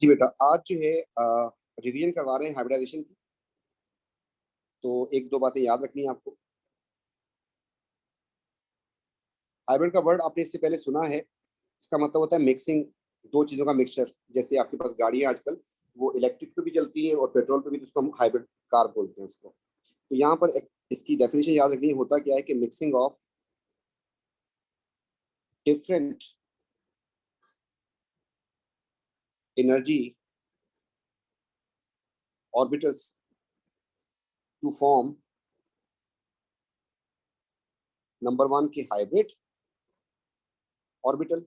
जी बेटा, आज जो है रिवीजन करवा रहे हैं हाइब्रिडाइजेशन की। तो एक दो बातें याद रखनी है आपको। हाइब्रिड का वर्ड आपने इससे पहले सुना है। इसका मतलब होता है मिक्सिंग, दो चीजों का मिक्सचर। जैसे आपके पास गाड़ियां आजकल वो इलेक्ट्रिक पे भी चलती है और पेट्रोल पे भी, तो उसको हम हाइब्रिड कार बोलते हैं उसको। तो यहाँ पर इसकी डेफिनेशन याद रखनी है। होता क्या है कि mixing of different energy orbitals to form number one की हाइब्रिड ऑर्बिटल।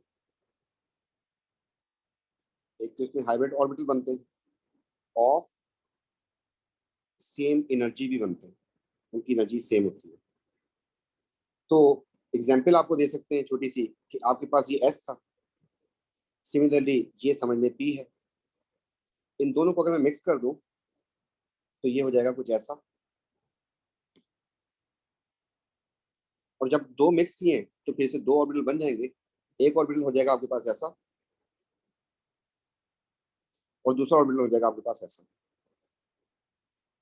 एक तो इसमें हाइब्रिड ऑर्बिटल बनते हैं, ऑफ सेम एनर्जी भी बनते हैं, उनकी एनर्जी सेम होती है। तो एग्जाम्पल आपको दे सकते हैं छोटी सी, कि आपके पास ये एस था, सिमिलरली ये समझ लें पी है। इन दोनों को अगर मैं मिक्स कर दूं तो ये हो जाएगा कुछ ऐसा। और जब दो मिक्स किए तो फिर से दो ऑर्बिटल बन जाएंगे। एक ऑर्बिटल हो जाएगा आपके पास ऐसा, और दूसरा ऑर्बिटल हो जाएगा आपके पास ऐसा।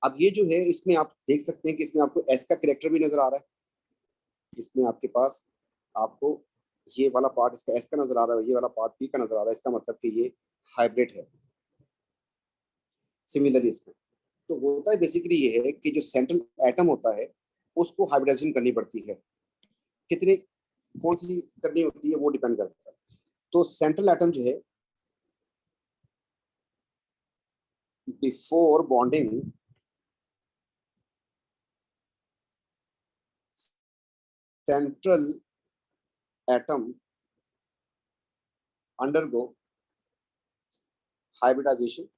अब ये जो है, इसमें आप देख सकते हैं कि इसमें आपको एस का करेक्टर भी नजर आ रहा है। इसमें आपके पास आपको ये वाला पार्ट इसका एस का नजर आ रहा है, ये वाला पार्ट पी का नजर आ रहा है। इसका मतलब कि ये हाइब्रिड है। सिमिलरली इसमें तो होता है बेसिकली ये है कि जो सेंट्रल एटम होता है उसको हाइब्रिडाइजेशन करनी पड़ती है। कितनी, कौन सी करनी होती है वो डिपेंड करता है। तो सेंट्रल एटम जो है, before bonding central atom undergo hybridisation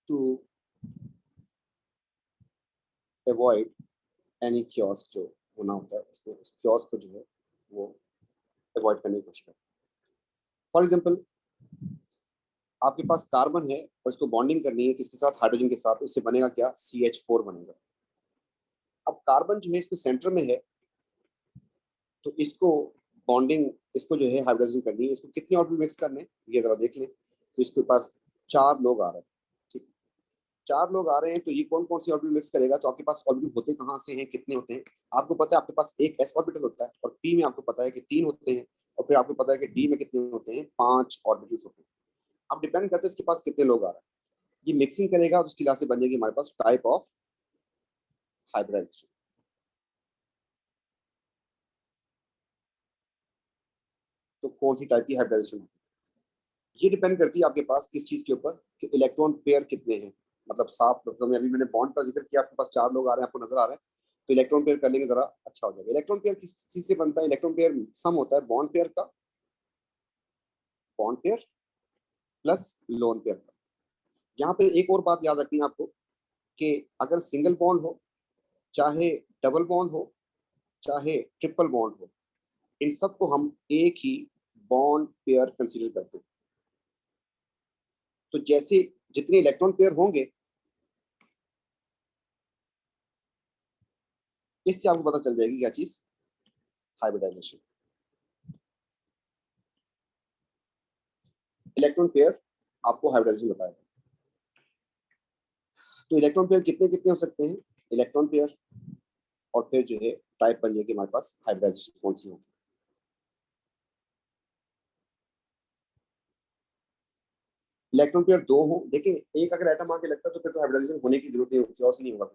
to avoid any chaos. जो होना होता है उसको, उस क्योस को जो है वो अवॉइड करने की कोशिश करते हैं। फॉर एग्जाम्पल, आपके पास कार्बन है और इसको बॉन्डिंग करनी है किसके साथ, हाइड्रोजन के साथ। उससे बनेगा क्या, CH4 बनेगा। अब कार्बन जो है इसके सेंटर में है, तो इसको बॉन्डिंग, इसको जो है हाइब्रिडाइजेशन करनी है। इसको कितने ऑर्बिटल मिक्स करने हैं ये जरा देख लें। तो इसके पास चार लोग आ रहे हैं, ठीक है। चार लोग आ रहे हैं, तो ये कौन कौन सी ऑर्बिटल मिक्स करेगा। तो आपके पास ऑर्बिटल होते कहाँ से हैं, कितने होते हैं। आपको पता है आपके पास एक एस ऑर्बिटल होता है, और पी में आपको पता है कि 3 होते हैं। और फिर आपको पता है कि डी में कितने होते हैं, 5 ऑर्बिटल्स होते हैं। अब डिपेंड करता है इसके पास कितने लोग आ रहे हैं। ये मिक्सिंग करेगा तो उसकी लास्ट से बन जाएगी हमारे पास टाइप ऑफ हाइब्रिडाइजेशन। तो कौन सी टाइप की हाइब्रिडाइजेशन है, ये डिपेंड करती है आपके पास किस चीज के ऊपर, कि इलेक्ट्रॉन पेयर कितने हैं। मतलब साफ मतलब में, अभी मैंने बॉन्ड का जिक्र किया, आपके पास 4 लोग आ रहे हैं, आपको नजर आ रहा है। तो इलेक्ट्रॉन पेयर कर लेंगे जरा, अच्छा हो जाएगा। इलेक्ट्रॉन पेयर किस चीज से बनता है, इलेक्ट्रॉन पेयर सम होता है बॉन्ड पेयर का, bond pair plus lone pair का। यहाँ पे एक और बात याद रखनी है आपको, कि अगर सिंगल बॉन्ड हो, चाहे डबल बॉन्ड हो, चाहे ट्रिपल बॉन्ड हो, इन सबको हम एक ही बॉन्ड पेयर कंसीडर करते हैं। तो जैसे जितने इलेक्ट्रॉन पेयर होंगे, इससे आपको पता चल जाएगी क्या चीज, हाइब्रिडाइजेशन। इलेक्ट्रॉन पेयर आपको हाइब्रिडाइजेशन बताएगा। तो इलेक्ट्रॉन पेयर कितने कितने हो सकते हैं, इलेक्ट्रॉन पेयर, और फिर जो है टाइप बन जाएगी हमारे पास हाइब्रिडाइजेशन कौन सी होगी। इलेक्ट्रॉन पेयर दो हो, देखिए एक अगर एटम आके लगता है तो फिर तो हाइब्रिडाइजेशन होने की जरूरत नहीं होती, क्यों नहीं होगा।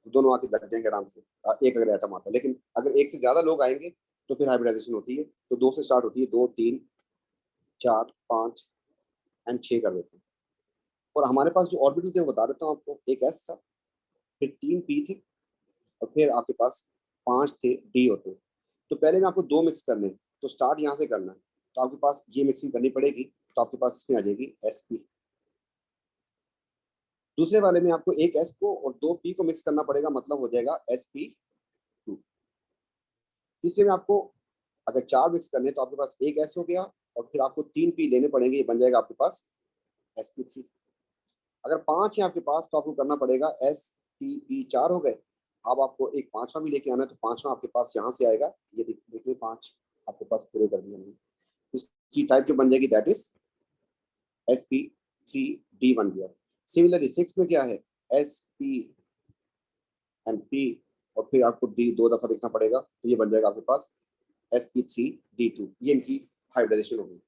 तो दोनों आके लग जाएंगे आराम से, एक अगर एटम आता है। लेकिन अगर एक से ज्यादा लोग आएंगे तो फिर हाइब्रिडाइजेशन होती है। तो दो से स्टार्ट होती है, 2 3 4 5 एंड 6 कर देते हैं। और हमारे पास जो ऑर्बिटल थे वो बता देता हूँ आपको। एक एस था, फिर 3 पी थे, और फिर आपके पास 5 थे डी होते हैं। तो पहले में आपको दो मिक्स करने हैं, तो स्टार्ट यहाँ से करना है। तो आपके पास ये मिक्सिंग करनी पड़ेगी, तो आपके पास इसमें आ जाएगी SP। दूसरे वाले में आपको एक एस को और दो पी को मिक्स करना पड़ेगा, मतलब हो जाएगा SP2। तीसरे में आपको अगर 4 मिक्स करने तो आपके पास एक एस हो गया, और फिर आपको 3 पी लेने पड़ेंगे, ये बन जाएगा आपके पास SP3। अगर 5 है आपके पास तो आपको करना पड़ेगा SPP, 4 हो गए। अब आपको एक पांचवा भी लेके आना है, तो पांचवा आपके पास यहाँ से आएगा, ये देख लें 5। आपके पास पूरे कर दिए हमने। इसकी टाइप जो बन जाएगी दैट इज sp3d बन गया। सिमिलरली 6 में क्या है, sp एंड p, और फिर आपको d 2 दफा देखना पड़ेगा, तो ये बन जाएगा आपके पास sp3d2। ये इनकी हाइब्रिडाइजेशन होगी।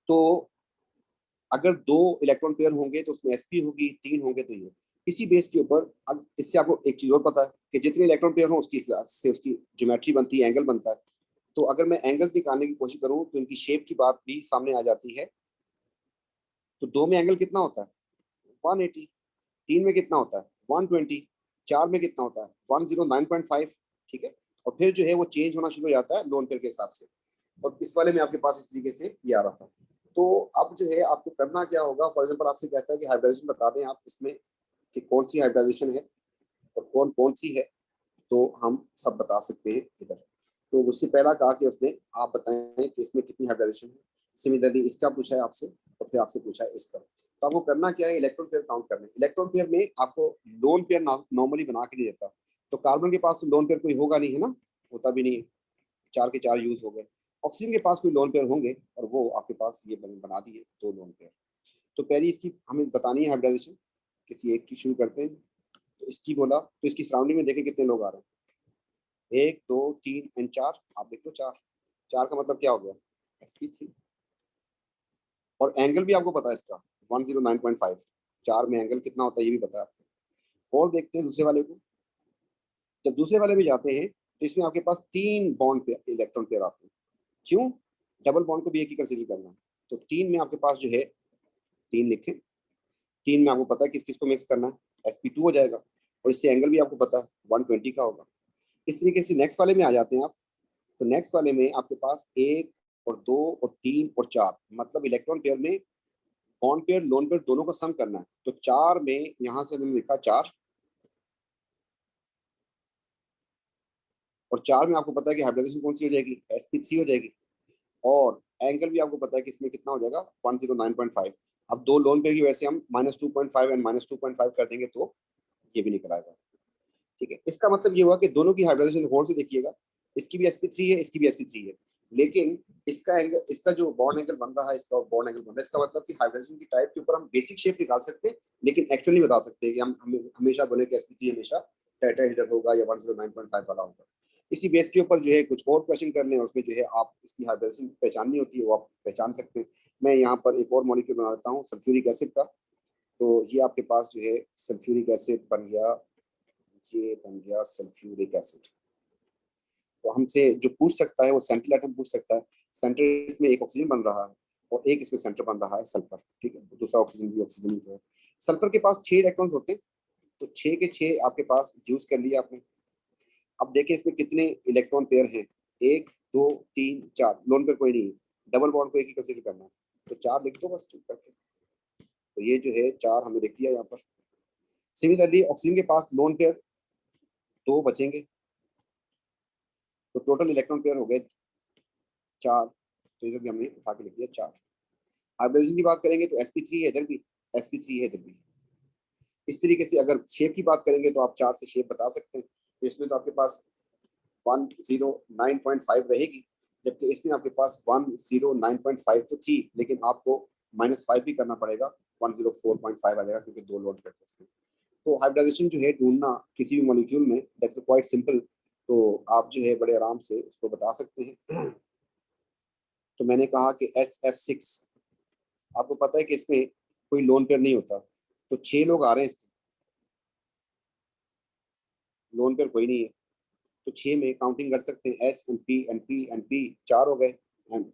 तो अगर 2 इलेक्ट्रॉन पेयर होंगे तो उसमें sp होगी, 3 होंगे तो ये। इसी बेस के ऊपर अब इससे आपको एक चीज और पता है कि जितने इलेक्ट्रॉन पेयर हो उसकी से उसकी ज्योमेट्री बनती है, एंगल बनता है। तो अगर मैं एंगल्स निकालने की कोशिश करूं तो इनकी शेप की बात भी सामने आ जाती है। तो 2 में एंगल कितना होता है 180, 3 में कितना होता है 120, 4 में कितना होता है 109.5, ठीक है। और फिर जो है वो चेंज होना शुरू हो जाता है लोन पेयर के हिसाब से। और इस वाले में आपके पास इस तरीके से ये आ रहा था। तो अब जो है आपको करना क्या होगा, फॉर एग्जाम्पल आपसे कहता है कि हाइब्रिडाइजेशन बता दें आप इसमें कि कौन सी हाइब्रिडाइजेशन है और कौन कौन सी है, तो हम सब बता सकते हैं इधर। तो उससे पहला कहा कि उसने आप बताएं कि इसमें कितनी हाइब्रिडाइजेशन है। सिमिलरली इसका पूछा है आपसे और फिर आपसे पूछा है इसका। तो आपको करना क्या है, इलेक्ट्रॉन पेयर काउंट करने। इलेक्ट्रॉन पेयर में आपको लोन पेयर नॉर्मली बना के नहीं देता। तो कार्बन के पास तो लोन पेयर कोई होगा नहीं, है ना, होता भी नहीं है, 4 के 4 यूज हो गए। ऑक्सीजन के पास कोई लोन पेयर होंगे और वो आपके पास ये बना दिए 2 लोन पेयर। तो पहली इसकी हमें बतानी है हाइब्रिडाइजेशन। किसी एक की शुरू करते हैं। तो इसकी बोला तो इसकी सराउंडिंग में देखें कितने लोग आ रहे हैं, 1 2 3 एंड 4। आप देख लो 4, 4 का मतलब क्या हो गया sp3। और एंगल भी आपको पता है इसका 109.5। 4 में एंगल कितना होता है ये भी पता है आपको। और देखते हैं दूसरे वाले को। जब दूसरे वाले में जाते हैं तो इसमें आपके पास 3 बॉन्ड पे इलेक्ट्रॉन पेयर आते हैं। क्यों, डबल बॉन्ड को भी एक ही कंसीडर करना है। तो 3 में आपके पास जो है 3 लिखें। 3 में आपको पता है किस किस को मिक्स करना है, sp2 हो जाएगा। और इससे एंगल भी आपको पता है 120 का होगा। इस तरीके से नेक्स्ट वाले में आ जाते हैं आप। तो नेक्स्ट वाले में आपके पास 1 और 2 और 3 और 4, मतलब इलेक्ट्रॉन पेयर में बॉन्ड पेयर लोन पेयर दोनों को सम करना है। तो 4 में यहां से हमने लिखा 4, और 4 में आपको पता है कि हाइब्रिडाइजेशन कौन सी हो जाएगी, sp3 हो जाएगी। और एंगल भी आपको पता है कि इसमें कितना हो जाएगा 109.5। अब 2 लोन पेयर की वजह से हम -2.5 एंड -2.5 कर देंगे तो ये भी निकल आएगा। ठीक है, इसका मतलब ये हुआ कि दोनों की हाइब्रिडाइजेशन गौर से देखिएगा। इसकी भी sp3 है, इसकी भी sp3 है। लेकिन इसका एंगल, इसका जो बॉन्ड एंगल बन रहा है, इसका बॉन्ड एंगल बन रहा है, इसका मतलब कि हाइब्रिडाइजेशन की टाइप के ऊपर हम बेसिक शेप निकाल सकते हैं, लेकिन एक्चुअली बता सकते हैं कि हम हमेशा बोले कि sp3 हमेशा टेट्राहेड्रल होगा या 109.5 वाला होगा। इसी बेस के ऊपर जो है कुछ और क्वेश्चन करने हैं, उसमें जो है आप इसकी हाइब्रिडाइजेशन पहचाननी होती है, वो आप पहचान सकते हैं। मैं यहाँ पर एक और मॉलिक्यूल बना लेता हूँ सल्फ्यूरिक एसिड का। तो ये आपके पास जो है सल्फ्यूरिक एसिड बन गया, ये बन गया सल्फ्यूरिक एसिड। तो हमसे जो पूछ सकता है वो सेंट्रल एटम पूछ सकता है। सेंटर इसमें एक ऑक्सीजन बन रहा है और एक इसमें सेंटर बन रहा है सल्फर, ठीक है। तो दूसरा ऑक्सीजन भी ऑक्सीजन ही है। सल्फर के पास 6 इलेक्ट्रॉन्स होते हैं, तो 6 के 6 आपके पास यूज कर लिया आपने। अब देखिए इसमें कितने इलेक्ट्रॉन पेयर हैं, 1 2 3 4, लोन पेयर कोई नहीं है। डबल बॉन्ड को एक ही कंसीडर करना है, तो 4 लिख दो बस चुप करके। तो ये जो है 4 हमें लिख दिया यहाँ पर। सिमिलरली ऑक्सीजन के पास लोन पेयर 2 बचेंगे, तो टोटल इलेक्ट्रॉन पेयर हो गए 4। तो इधर भी हमने उठा के लिख दिया 4। हाइब्रिडाइजेशन की बात करेंगे तो sp3 है इधर भी, sp3 है इधर भी। इस तरीके से अगर शेप की बात करेंगे तो आप 4 से शेप बता सकते हैं। तो इसमें तो आपके पास 109.5 रहेगी, जबकि इसमें आपके पास 109.5 तो थी, लेकिन आपको -5 भी करना पड़ेगा, 104.5 आ जाएगा क्योंकि 2 लोड करते हैं। तो हाइब्रिडाइजेशन जो है ढूंढना किसी भी मॉलिक्यूल में, दैट्स क्वाइट सिंपल। तो आप जो है बड़े आराम से उसको बता सकते हैं। तो मैंने कहा कि SF6, आपको पता है कि इसमें कोई लोन पेयर नहीं होता। तो 6 लोग आ रहे हैं इसके, लोन पेयर कोई नहीं है। तो 6 में काउंटिंग कर सकते हैं, S and P and P and P 4 हो गए एंड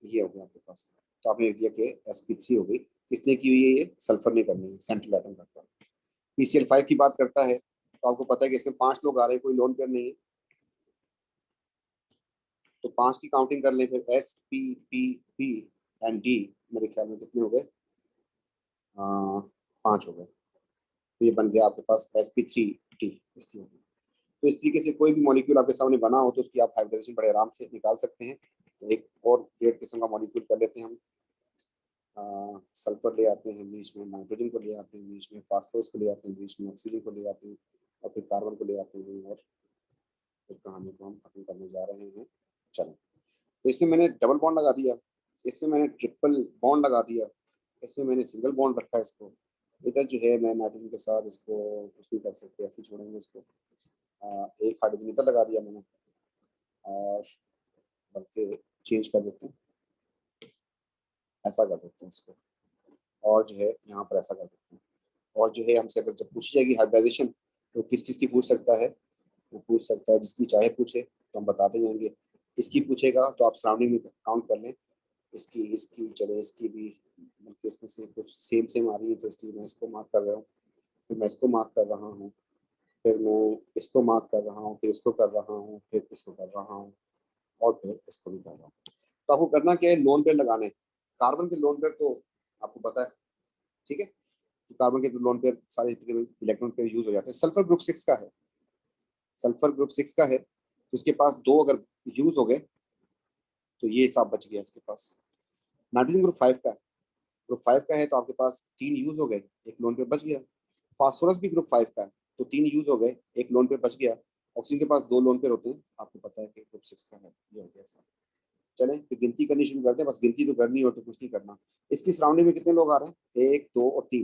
ये हो गया आपके पास। तो आपने लिख दिया कि sp3 हो गई। किसने की हुई है, ये सल्फर ने करनी है, सेंट्रल एटम करता है। PCl5 की बात करता है तो आपको पता है कि इसमें 5 लोग आ रहे हैं, कोई लोन पेयर नहीं है। तो 5 की काउंटिंग कर लें फिर, S P P P and D, मेरे ख्याल में कितने हो गए, 5 हो गए। तो ये बन गया आपके पास sp3t इसकी होगी। तो इस तरीके से कोई भी मॉलिक्यूल आपके सामने बना हो तो उसकी आप हाइब्रिडेशन बड़े आराम से निकाल सकते हैं। तो एक और वेट किस्म का मॉलिक्यूल कर लेते हैं हम। सल्फर ले आते हैं बीच में, नाइट्रोजन को ले आते हैं बीच में, फास्फोरस को ले आते हैं बीच में, ऑक्सीजन को ले आते हैं और फिर कार्बन को ले आते हैं। और फिर कहानी को हम खत्म करने जा रहे हैं। चलो, तो इसमें मैंने डबल बॉन्ड लगा दिया, इसमें मैंने ट्रिपल बॉन्ड लगा दिया, इसमें मैंने सिंगल बॉन्ड रखा है। इसको इधर जो है मैं नाइट्रोजन के साथ इसको कुछ नहीं कर सकते, ऐसे छोड़ेंगे इसको। एक हाइड्रोजन इधर लगा दिया मैंने, और बल्कि चेंज कर देते हैं, ऐसा कर देते हैं इसको, और जो है यहाँ पर ऐसा कर देते हैं। और जो है हमसे अगर जब पूछी जाएगी हाइब्रिडाइजेशन तो किस किस की पूछ सकता है, वो पूछ सकता है जिसकी चाहे पूछे तो हम बताते जाएंगे। इसकी पूछेगा तो आप सराउंडिंग में काउंट कर लें, इसकी इसकी चले इसकी भी, बल्कि इसमें से कुछ सेम सेम आ रही है तो इसलिए मैं इसको मार्क कर रहा हूँ, फिर मैं इसको मार्क कर रहा हूँ, फिर मैं इसको मार्क कर रहा हूँ, फिर इसको कर रहा हूँ, फिर इसको कर रहा हूँ, और फिर इसको भी कर रहा हूँ। तो आपको करना क्या है, लोन पेयर लगाने। कार्बन के लोन पेयर तो आपको पता है, ठीक है। तो कार्बन के लोन पेयर सारे इलेक्ट्रॉन पेयर यूज हो जाते हैं। सल्फर ग्रुप 6 का है, सल्फर ग्रुप 6 का है, तो इसके पास 2 अगर यूज हो गए तो ये हिसाब बच गया इसके पास। नाइट्रोजन ग्रुप 5 का है, ग्रुप 5 का है तो आपके पास 3 यूज हो गए, एक लोन पेयर बच गया। फास्फोरस भी ग्रुप 5 का है तो 3 यूज हो गए, एक लोन पेयर बच गया। ऑक्सीजन के पास 2 लोन पेयर होते हैं, आपको पता है कि ग्रुप 6 का है, ये हो गया सब। चले तो गिनती करनी शुरू करते हैं, बस गिनती तो करनी हो तो कुछ नहीं करना। इसकी सराउंडिंग में कितने लोग आ रहे हैं, 1 2 और 3,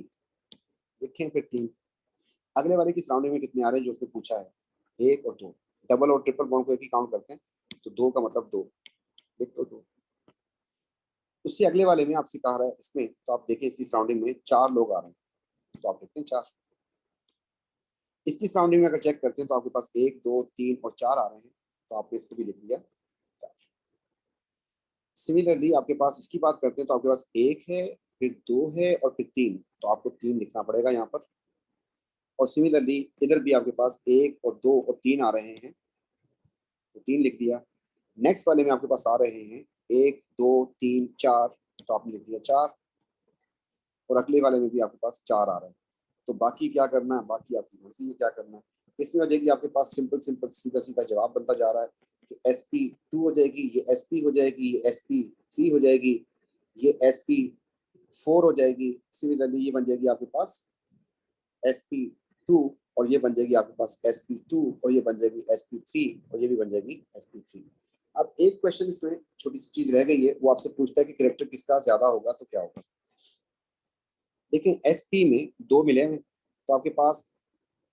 देखें फिर 3। अगले वाले की सराउंडिंग में कितने आ रहे हैं जो उसने पूछा है, 1 और 2। डबल और ट्रिपल बॉन्ड को एक ही काउंट करते हैं, तो 2 का मतलब 2, लिख दो 2। उससे अगले वाले में आपसे कहा रहा है इसमें, तो आप देखें इसकी सराउंडिंग में 4 लोग आ रहे हैं, तो आप देखते हैं 4। इसकी सराउंडिंग में अगर चेक करते हैं तो आपके पास 1 2 3 और 4 आ रहे हैं, तो आपने इसको भी लिख दिया 4। सिमिलरली आपके पास इसकी बात करते हैं तो आपके पास 1 है, फिर 2 है और फिर 3, तो आपको 3 लिखना पड़ेगा यहाँ पर। और सिमिलरली इधर भी आपके पास 1 और 2 और 3 आ रहे हैं, तो 3 लिख दिया। नेक्स्ट वाले में आपके पास आ रहे हैं 1 2 3 4, तो आपने लिख दिया 4। और अगले वाले में भी आपके पास 4 आ रहे हैं, तो बाकी क्या करना है, बाकी आपकी मर्जी है क्या करना है। इसमें हो जाएगी आपके पास सिंपल सिंपल सीधा सीधा जवाब बनता जा रहा है कि sp2 हो जाएगी, ये sp हो जाएगी, ये sp3 हो जाएगी, ये sp4 हो जाएगी। सिमिलरली ये बन जाएगी आपके पास sp2, और ये बन जाएगी आपके पास sp2, और ये बन जाएगी sp3, और ये भी बन जाएगी sp3। अब एक क्वेश्चन इसमें छोटी सी चीज रह गई है, वो आपसे पूछता है कि कैरेक्टर किसका ज्यादा होगा तो क्या होगा। देखिए sp में 2 मिले हैं, तो आपके पास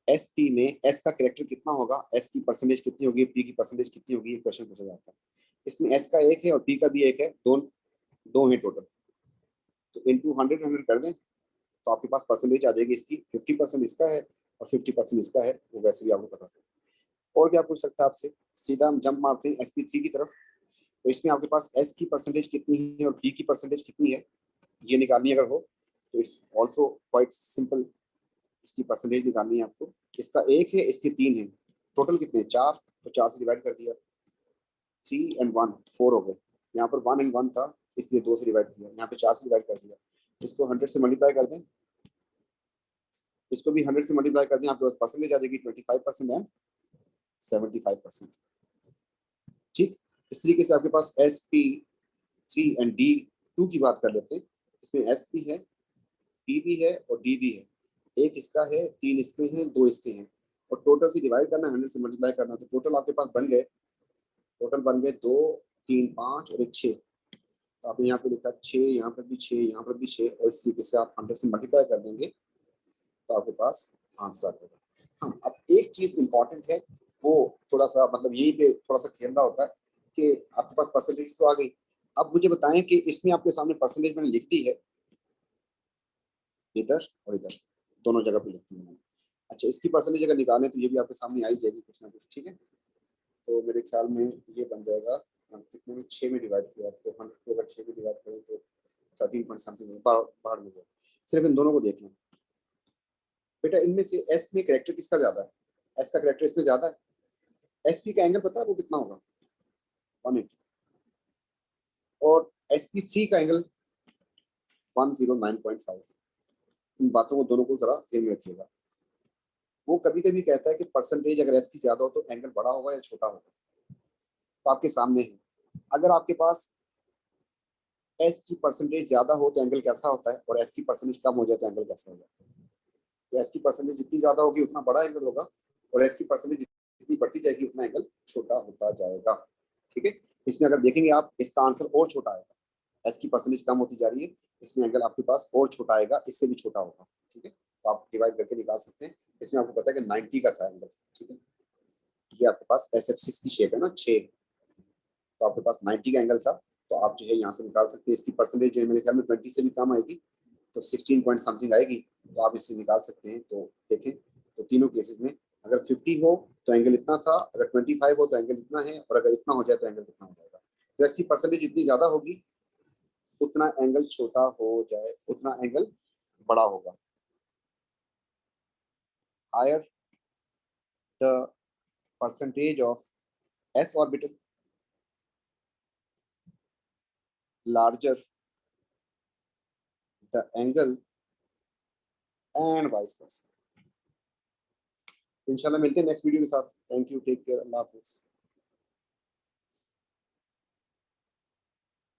sp में s का कैरेक्टर कितना होगा, s की परसेंटेज कितनी होगी, p की परसेंटेज कितनी होगी, ये क्वेश्चन पूछा जाता है। इसमें s का 1 है और p का भी 1 है, दो है टोटल, तो इंटू 100 कर दें तो आपके पास परसेंटेज आ जाएगी इसकी 50% इसका है और 50% इसका है, वो वैसे भी आपको पता है। और क्या पूछ सकता है आपसे, सीधा हम जंप मारते हैं sp3 की तरफ। तो इसमें आपके पास s की परसेंटेज कितनी है और p की परसेंटेज कितनी है, ये निकालनी अगर हो तो इट्स ऑल्सो क्वाइट सिंपल। इसकी परसेंटेज निकालनी है आपको, इसका 1 है, इसके 3 है, टोटल कितने 4, तो 4 से डिवाइड कर दिया, 3 and 1 4 हो गए। यहाँ पर 1 and 1 था इसलिए 2 से डिवाइड किया, यहाँ पे 4 से डिवाइड कर दिया। इसको 100 से मल्टीप्लाई कर दें, इसको भी 100 से मल्टीप्लाई कर दें, आपके पास परसेंटेज आ जाएगी 25% एंड 75%। ठीक, इस तरीके से आपके पास sp3 एंड d2 की बात कर लेते हैं। इसमें sp है, p भी है और d भी है, एक इसका है, 3 इसके हैं, 2 इसके हैं, और टोटल से डिवाइड करना, 100 से मल्टीप्लाई करना, तो टोटल आपके पास बन गए, टोटल बन गए 2 3 5 और एक 6। तो आपने यहाँ पे लिखा 6, यहाँ पर भी 6, यहाँ पर भी 6, और इस तरीके से आप 100 से मल्टीप्लाई कर देंगे तो आपके पास आंसर आ जाएगा। हाँ, अब एक चीज इंपॉर्टेंट है, वो थोड़ा सा मतलब यही पे थोड़ा सा खेलना होता है कि आपके पास परसेंटेज तो आ गई। अब मुझे बताएं कि इसमें आपके सामने परसेंटेज मैंने लिख दी है, इधर और इधर दोनों जगह पे लिख दी मैंने। अच्छा, इसकी परसेंटेज अगर निकालें तो ये भी आपके सामने आई जाएगी कुछ ना कुछ, ठीक है। तो मेरे ख्याल में ये बन जाएगा, कितने में 6 में डिवाइड किया, तो 100 को अगर 6 में डिवाइड करें तो 13 पॉइंट समथिंग बाहर में गया। सिर्फ इन दोनों को देख लें बेटा, इनमें से एस में कैरेक्टर किसका ज्यादा है, एस का कैरेक्टर इसमें ज्यादा है। एसपी का एंगल पता है वो कितना होगा, 180, और sp3 का एंगल 109.5। इन बातों को दोनों को जरा ध्यान में रखिएगा। वो कभी कभी कहता है कि परसेंटेज अगर एस की ज्यादा हो तो एंगल बड़ा होगा या छोटा होगा, तो आपके सामने है। अगर आपके पास एस की परसेंटेज ज्यादा हो तो एंगल कैसा होता है, और एस की परसेंटेज कम हो जाए तो एंगल कैसा हो जाता है। तो एस की परसेंटेज जितनी ज्यादा होगी उतना बड़ा एंगल होगा, और एस की परसेंटेज जितनी बढ़ती जाएगी उतना एंगल छोटा होता जाएगा। ठीक है, इसमें अगर देखेंगे आप, इसका आंसर और छोटा आएगा। एस की परसेंटेज कम होती जा रही है, इसमें एंगल आपके पास और छोटा आएगा, इससे भी छोटा होगा। ठीक है, तो आप डिवाइड करके निकाल सकते हैं। इसमें आपको पता है कि 90 का था एंगल। ठीक है, ये आपके पास SF6 की शेप है ना, 6, तो आपके पास 90 का एंगल था, तो आप जो है यहाँ से निकाल सकते हैं। इसकी परसेंटेज जो है मेरे ख्याल में 20 से भी कम आएगी, तो 16 पॉइंट समथिंग आएगी, तो आप इससे निकाल सकते हैं। तो देखें, तो तीनों केसेस में अगर 50 हो तो एंगल इतना था, अगर 25 हो तो एंगल इतना है, और अगर इतना हो जाए तो एंगल कितना हो जाएगा। तो इसकी परसेंटेज जितनी ज्यादा होगी उतना एंगल छोटा हो जाए, उतना एंगल बड़ा होगा। Higher the percentage of S orbital, larger the angle and vice versa। इंशाल्लाह मिलते हैं नेक्स्ट वीडियो के साथ। थैंक यू, टेक केयर, अल्लाह हाफिज।